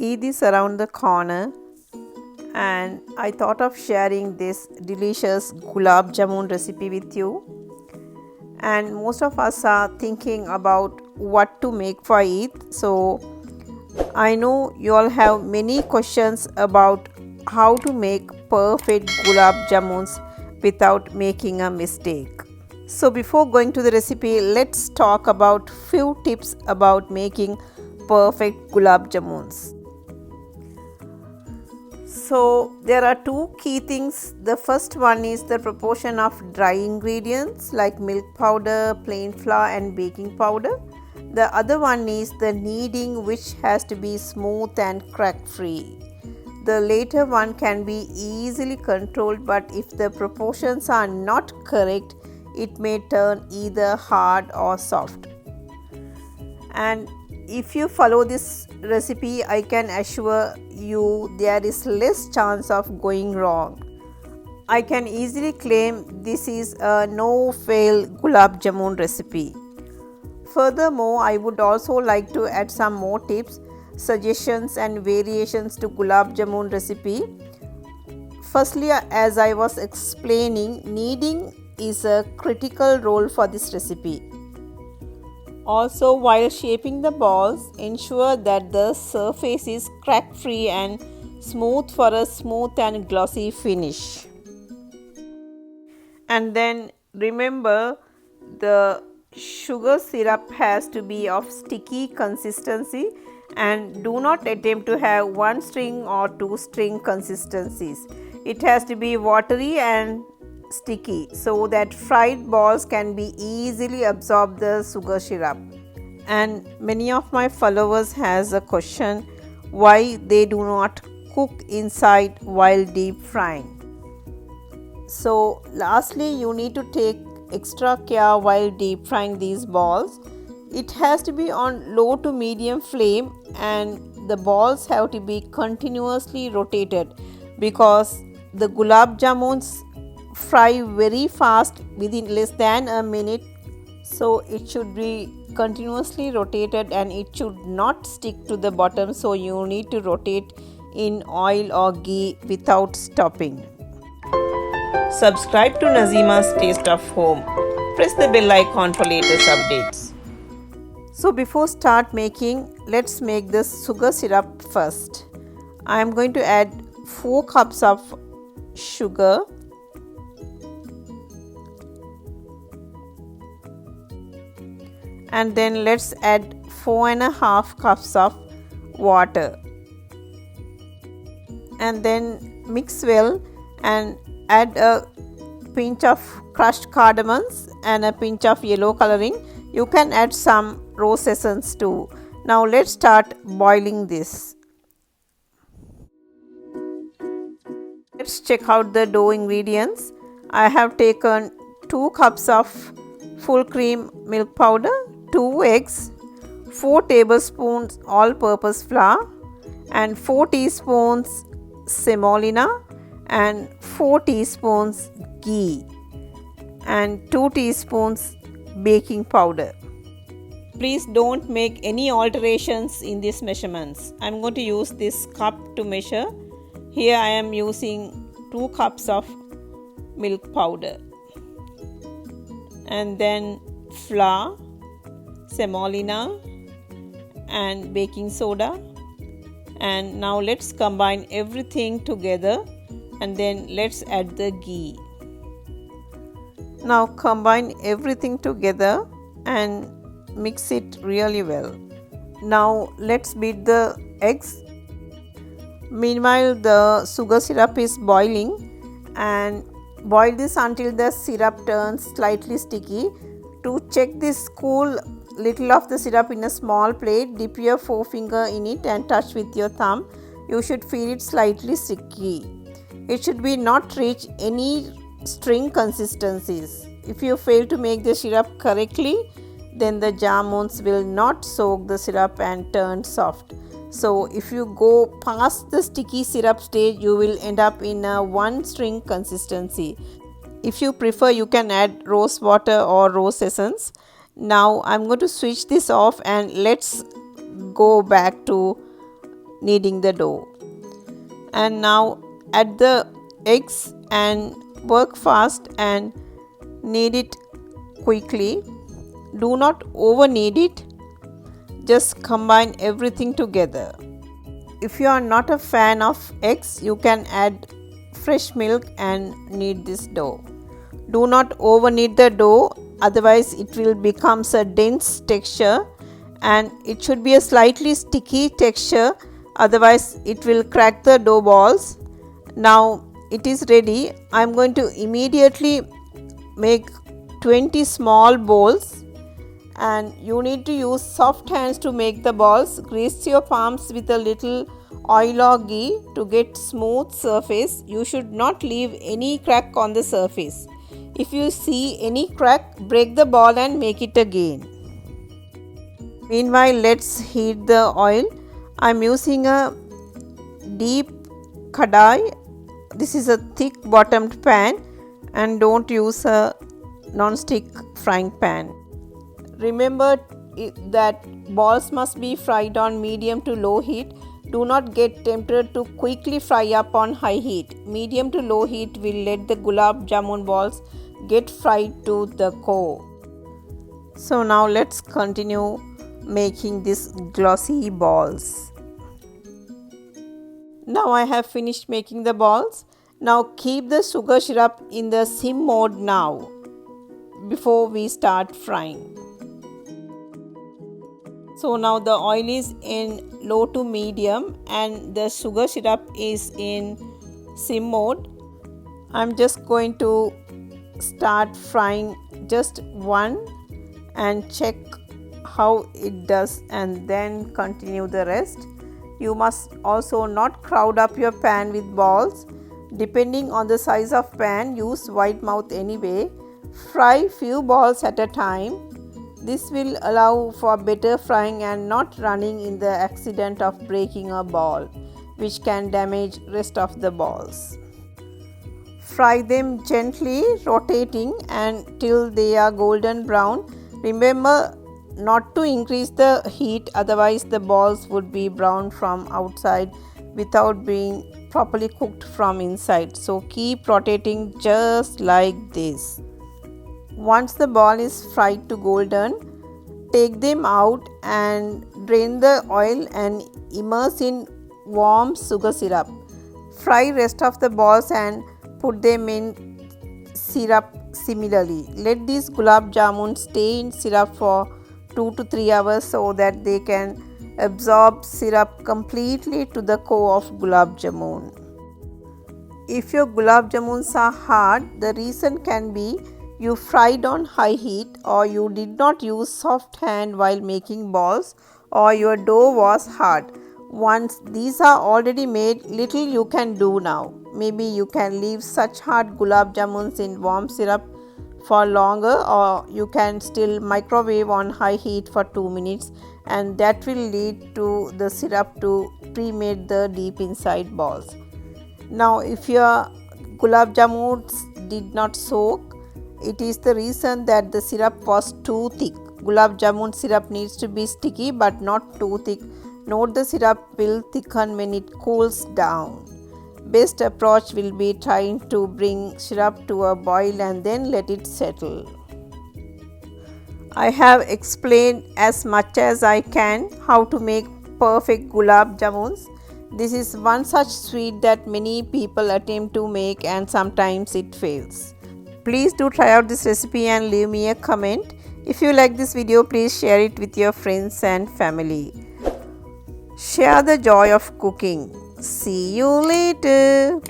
Eid is around the corner and I thought of sharing this delicious Gulab Jamun recipe with you. And most of us are thinking about what to make for Eid. So I know you all have many questions about how to make perfect Gulab Jamuns without making a mistake. So before going to the recipe, let's talk about few tips about making perfect Gulab Jamuns. So there are two key things. The first one is the proportion of dry ingredients like milk powder, plain flour and baking powder. The other one is the kneading, which has to be smooth and crack free. The later one can be easily controlled, but if the proportions are not correct, it may turn either hard or soft. And if you follow this recipe, I can assure you there is less chance of going wrong. I can easily claim this is a no-fail Gulab Jamun recipe. Furthermore, I would also like to add some more tips, suggestions and variations to Gulab Jamun recipe. Firstly, as I was explaining, kneading is a critical role for this recipe. Also, while shaping the balls, ensure that the surface is crack free and smooth for a smooth and glossy finish. And then remember, the sugar syrup has to be of sticky consistency, and do not attempt to have one string or two string consistencies. It has to be watery and sticky so that fried balls can be easily absorb the sugar syrup. And many of my followers has a question why they do not cook inside while deep frying. So lastly, you need to take extra care while deep frying these balls. It has to be on low to medium flame and the balls have to be continuously rotated because the Gulab Jamuns fry very fast within less than a minute. So it should be continuously rotated and it should not stick to the bottom. So you need to rotate in oil or ghee without stopping. Subscribe to Nazima's Taste of Home. Press the bell icon for latest updates. So before start making, let's make the sugar syrup first. I am going to add 4 cups of sugar. And then let's add 4.5 cups of water. And then mix well and add a pinch of crushed cardamoms and a pinch of yellow coloring. You can add some rose essence too. Now let's start boiling this. Let's check out the dough ingredients. I have taken 2 cups of full cream milk powder, 2 eggs, 4 tablespoons all-purpose flour and 4 teaspoons semolina and 4 teaspoons ghee and 2 teaspoons baking powder. Please don't make any alterations in these measurements. I am going to use this cup to measure. Here I am using 2 cups of milk powder and then flour, semolina and baking soda. And now let's combine everything together and then let's add the ghee. Now combine everything together and mix it really well. Now let's beat the eggs. Meanwhile, the sugar syrup is boiling and boil this until the syrup turns slightly sticky. To check this, cool little of the syrup in a small plate, dip your forefinger in it and touch with your thumb. You should feel it slightly sticky. It should be not reach any string consistencies. If you fail to make the syrup correctly, then the jamuns will not soak the syrup and turn soft. So if you go past the sticky syrup stage, you will end up in a one string consistency. If you prefer, you can add rose water or rose essence. Now I'm going to switch this off and let's go back to kneading the dough. And now add the eggs and work fast and knead it quickly. Do not over knead it, just combine everything together. If you are not a fan of eggs, you can add fresh milk and knead this dough. Do not over knead the dough, otherwise it will become a dense texture, and it should be a slightly sticky texture, otherwise it will crack the dough balls. Now it is ready. I am going to immediately make 20 small balls, and you need to use soft hands to make the balls. Grease your palms with a little oil or ghee to get smooth surface. You should not leave any crack on the surface. If you see any crack, break the ball and make it again. Meanwhile, let's heat the oil. I am using a deep kadai. This is a thick bottomed pan, and don't use a non-stick frying pan. Remember that balls must be fried on medium to low heat. Do not get tempted to quickly fry up on high heat. Medium to low heat will let the Gulab Jamun balls get fried to the core. So now let's continue making these glossy balls. Now I have finished making the balls. Now keep the sugar syrup in the sim mode now before we start frying. So now the oil is in low to medium and the sugar syrup is in sim mode. I'm just going to start frying just one and check how it does and then continue the rest. You must also not crowd up your pan with balls. Depending on the size of pan, use wide mouth anyway. Fry few balls at a time. This will allow for better frying and not running in the accident of breaking a ball, which can damage rest of the balls. Fry them gently, rotating until they are golden brown. Remember not to increase the heat, otherwise the balls would be brown from outside without being properly cooked from inside. So keep rotating just like this. Once the ball is fried to golden, take them out and drain the oil and immerse in warm sugar syrup. Fry rest of the balls and put them in syrup similarly. Let these Gulab Jamun stay in syrup for 2 to 3 hours so that they can absorb syrup completely to the core of Gulab Jamun. If your Gulab Jamuns are hard, the reason can be you fried on high heat, or you did not use soft hand while making balls, or your dough was hard. Once these are already made, little you can do now. Maybe you can leave such hard Gulab Jamuns in warm syrup for longer, or you can still microwave on high heat for 2 minutes, and that will lead to the syrup to pre-made the deep inside balls. Now if your Gulab Jamuns did not soak, it is the reason that the syrup was too thick. Gulab Jamun syrup needs to be sticky but not too thick. Note the syrup will thicken when it cools down. Best approach will be trying to bring syrup to a boil and then let it settle. I have explained as much as I can how to make perfect Gulab Jamuns. This is one such sweet that many people attempt to make and sometimes it fails. Please do try out this recipe and leave me a comment. If you like this video, please share it with your friends and family. Share the joy of cooking. See you later.